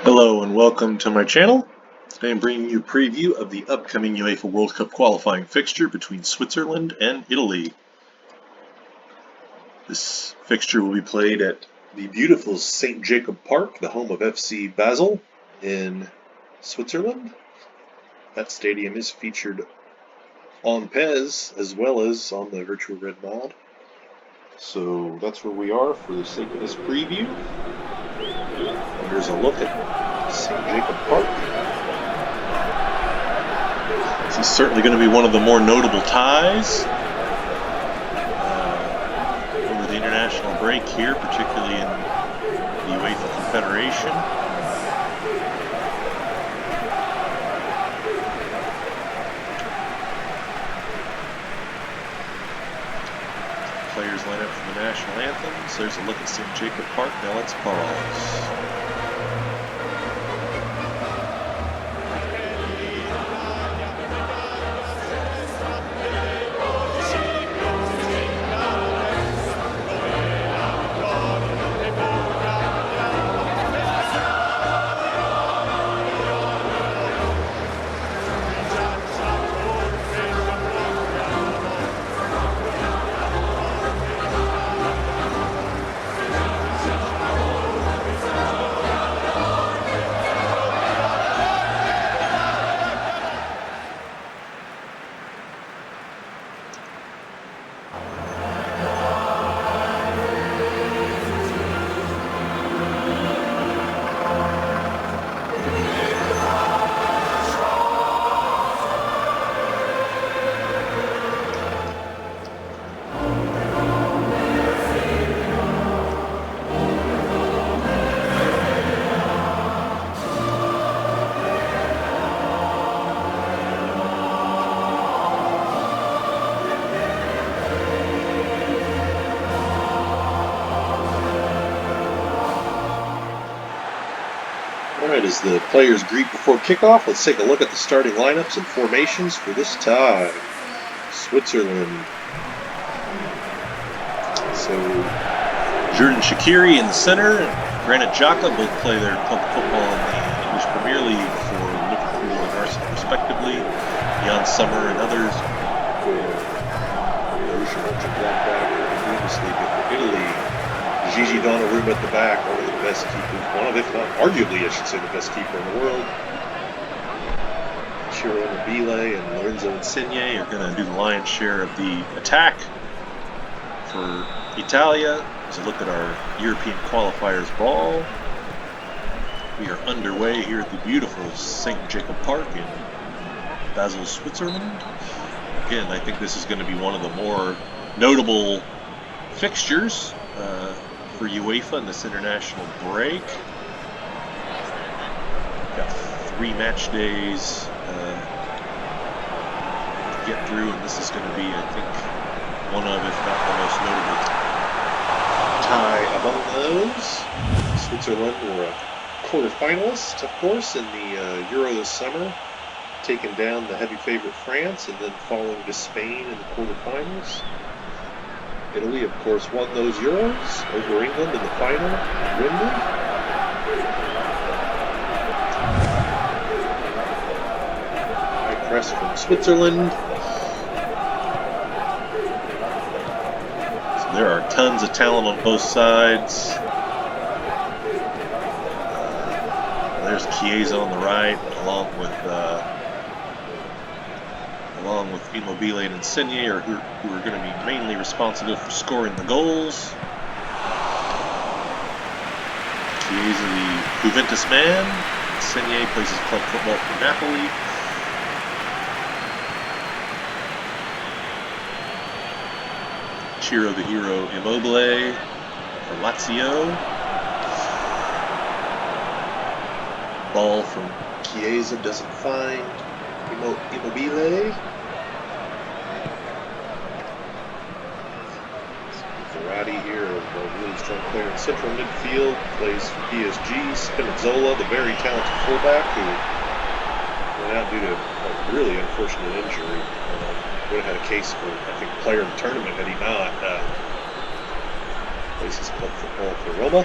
Hello and welcome to my channel. Today I'm bringing you a preview of the upcoming UEFA World Cup qualifying fixture between Switzerland and Italy. This fixture will be played at the beautiful St. Jakob Park, the home of FC Basel in Switzerland. That stadium is featured on PES as well as on the Virtuared Mod. So that's where we are for the sake of this preview. Here's a look at St. Jakob Park. This is certainly going to be one of the more notable ties over the international break here, particularly in the UEFA Confederation. Players line up for the national anthem. So there's a look at St. Jakob Park. Now let's pause. Alright, as the players greet before kickoff, let's take a look at the starting lineups and formations for this tie. Switzerland. So, Jordan Shaqiri in the center, and Granit Jakob both play their club football in the English Premier League for Liverpool and Arsenal respectively. Jan Sommer and others for the Ocean Blackback in the Bundesliga for Italy. Gigi Donnarumma at the back, one of the best keepers, one of, if not arguably, I should say, the best keeper in the world. Ciro Immobile and Lorenzo Insigne are going to do the lion's share of the attack for Italia. As a look at our European qualifiers ball, we are underway here at the beautiful St. Jakob Park in Basel, Switzerland. Again, I think this is going to be one of the more notable fixtures for UEFA in this international break. Got 3 match days to get through, and this is going to be, I think, one of, if not the most notable tie among those. Switzerland were a quarterfinalist, of course, in the Euro this summer, taking down the heavy favorite France and then falling to Spain in the quarterfinals. Italy, of course, won those Euros over England in the final at Wembley. High press from Switzerland. So there are tons of talent on both sides. There's Chiesa on the right, along with Immobile and Insigne, who are going to be mainly responsible for scoring the goals. Chiesa, the Juventus man. Insigne plays his club football for Napoli. Ciro, the hero, Immobile for Lazio. Ball from Chiesa doesn't find Immobile. Here, a really strong player in central midfield, plays for PSG. Spinazzola, the very talented fullback, who went out due to a really unfortunate injury. Would have had a case for, I think, player of the tournament had he not. Plays his club football for Roma.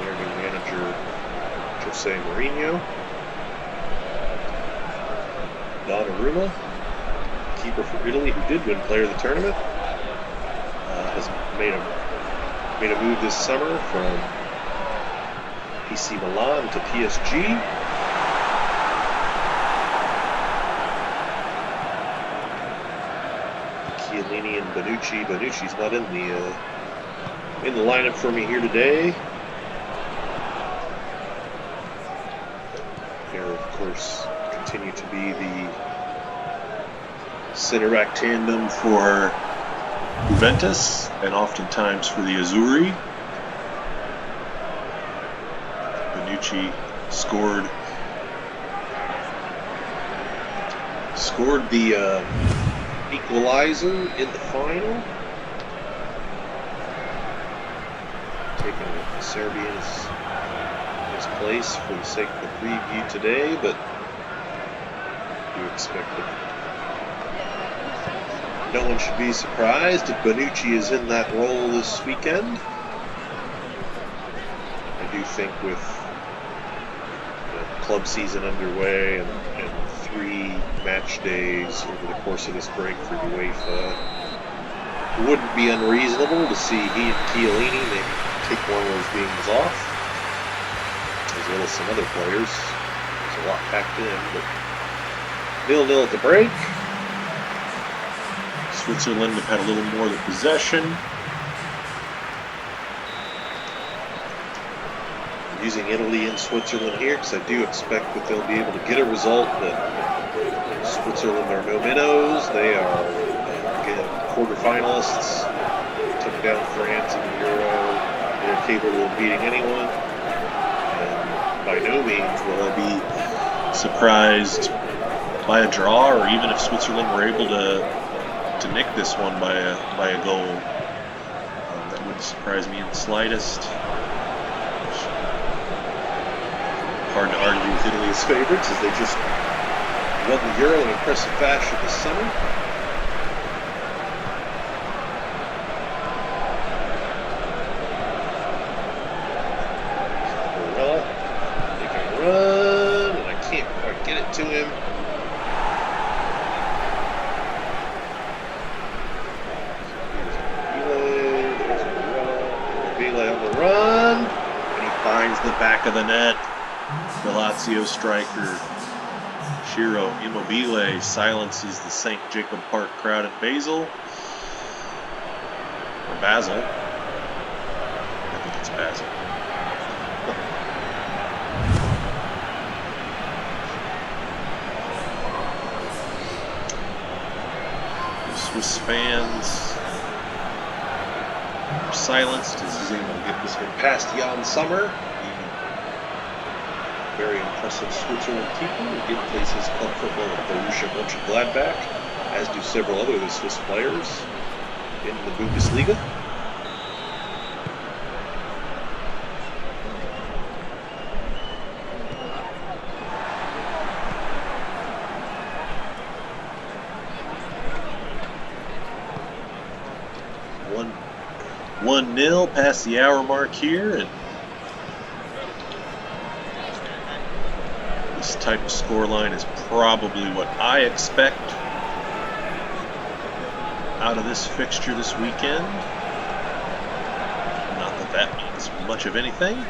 Their new manager, Jose Mourinho. Donnarumma, keeper for Italy, who did win Player of the Tournament, has made a move this summer from PC Milan to PSG. Chiellini and Bonucci. Bonucci's not in the lineup for me here today. Here, of course, continue to be the center back tandem for Juventus and oftentimes for the Azzurri. Bonucci scored the equalizer in the final, taking Serbia's his place for the sake of the preview today, but you expect that no one should be surprised if Bonucci is in that role this weekend. I do think with the club season underway and 3 match days over the course of this break for UEFA, it wouldn't be unreasonable to see he and Chiellini maybe take one of those games off, as well as some other players. There's a lot packed in, but 0-0 at the break. Switzerland have had a little more of the possession. I'm using Italy and Switzerland here because I do expect that they'll be able to get a result. That Switzerland are no minnows. They are again quarterfinalists. Took down France in the Euro. They're capable of beating anyone. And by no means will I be surprised by a draw, or even if Switzerland were able to nick this one by a goal. That wouldn't surprise me in the slightest. Hard to argue with Italy as favorites, as they just won the Euro in impressive fashion this summer. Barella making a run, and I can't quite get it to him. The back of the net. The Lazio striker Ciro Immobile silences the St. Jakob Park crowd in Basel. Or Basel. I think it's Basel. The Swiss fans are silenced as he's able to get this one past Jan Sommer. Very impressive Switzerland keeper who did plays his club football at Borussia Mönchengladbach, as do several other of the Swiss players in the Bundesliga. One 1-0 past the hour mark here, and this type of scoreline is probably what I expect out of this fixture this weekend. Not that that means much of anything.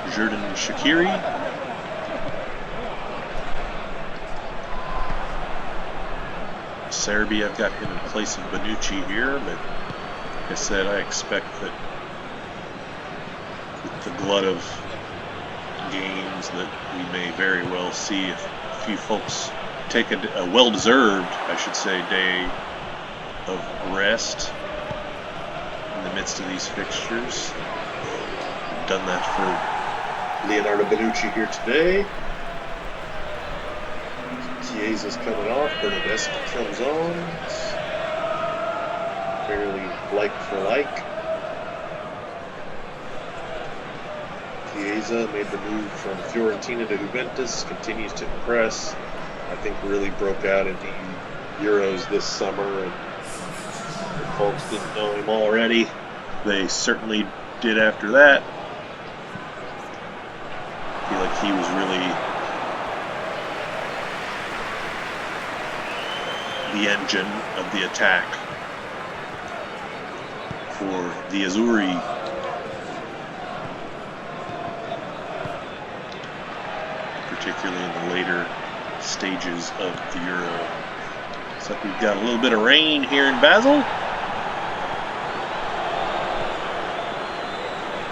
Xherdan Shaqiri. Serbia, I've got him in place of Bonucci here, but like I said, I expect that with the glut of games that we may very well see if a few folks take a well-deserved, I should say, day of rest in the midst of these fixtures. We've done that for Leonardo Bonucci here today. Chiesa's coming off, Bernardeschi comes on. It's fairly like for like. Chiesa made the move from Fiorentina to Juventus, continues to impress. I think really broke out in the Euros this summer, and if folks didn't know him already, they certainly did after that. I feel like he was really the engine of the attack for the Azzurri. Particularly in the later stages of the Euro. Looks like we've got a little bit of rain here in Basel.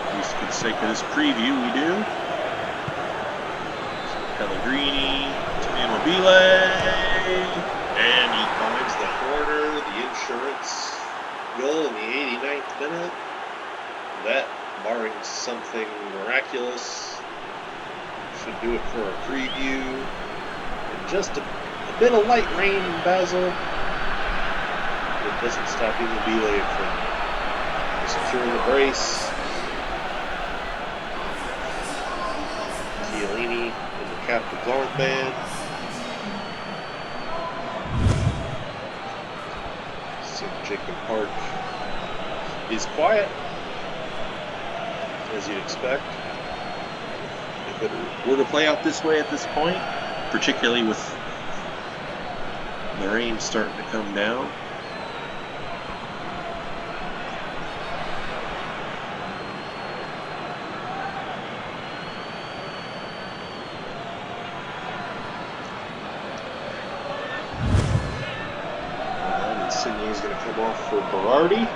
At least for the sake of this preview, we do. Pellegrini to Immobile, and he finds the corner, the insurance goal in the 89th minute. That, barring something miraculous, should do it for a preview. And just a bit of light rain in Basel. It doesn't stop Immobile from securing the brace. Chiellini in the captain's armband. St. Jacob Park is quiet, as you'd expect. If it were to play out this way at this point, particularly with the rain starting to come down. And Insigne is going to come off for Berardi.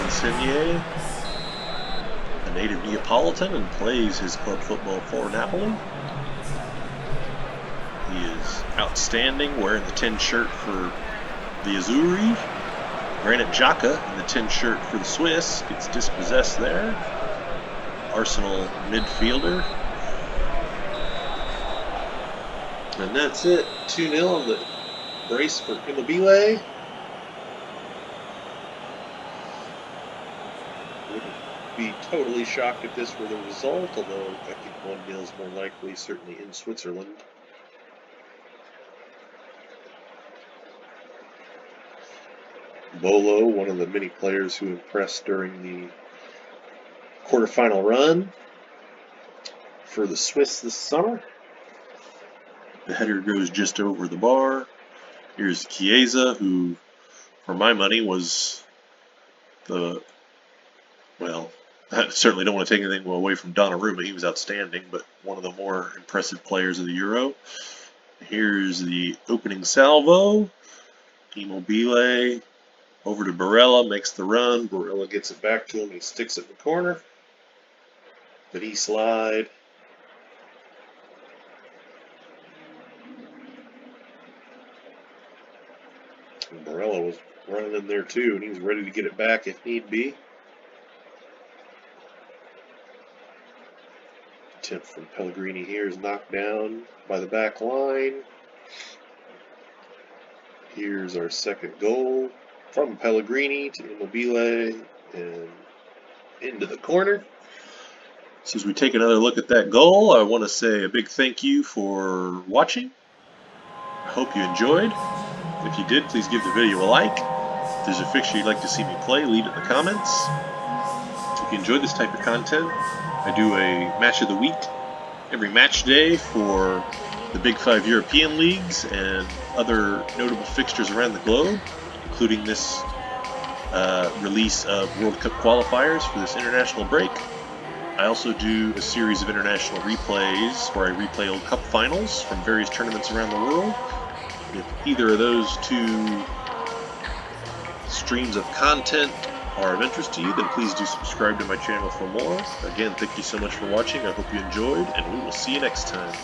Insigne, a native Neapolitan, and plays his club football for Napoli. He is outstanding, wearing the 10 shirt for the Azzurri. Granit Xhaka in the 10 shirt for the Swiss gets dispossessed there. Arsenal midfielder. And that's it. 2-0 on the brace for Immobile. Be totally shocked if this were the result, although I think 1-0 is more likely, certainly in Switzerland. Bolo, one of the many players who impressed during the quarterfinal run for the Swiss this summer. The header goes just over the bar. Here's Chiesa, who, for my money, was the, well, I certainly don't want to take anything away from Donnarumma. He was outstanding, but one of the more impressive players of the Euro. Here's the opening salvo. Immobile over to Barella, makes the run. Barella gets it back to him. He sticks it in the corner. But he slide. And Barella was running in there too, and he was ready to get it back if need be. Attempt from Pellegrini here is knocked down by the back line. Here's our second goal from Pellegrini to Immobile and into the corner. So as we take another look at that goal, I want to say a big thank you for watching. I hope you enjoyed. If you did, please give the video a like. If there's a fixture you'd like to see me play, leave it in the comments. If you enjoyed this type of content, I do a match of the week every match day for the Big 5 European leagues and other notable fixtures around the globe, including this release of World Cup qualifiers for this international break. I also do a series of international replays where I replay old cup finals from various tournaments around the world. If either of those two streams of content are of interest to you, then please do subscribe to my channel for more. Again, thank you so much for watching. I hope you enjoyed, and we will see you next time.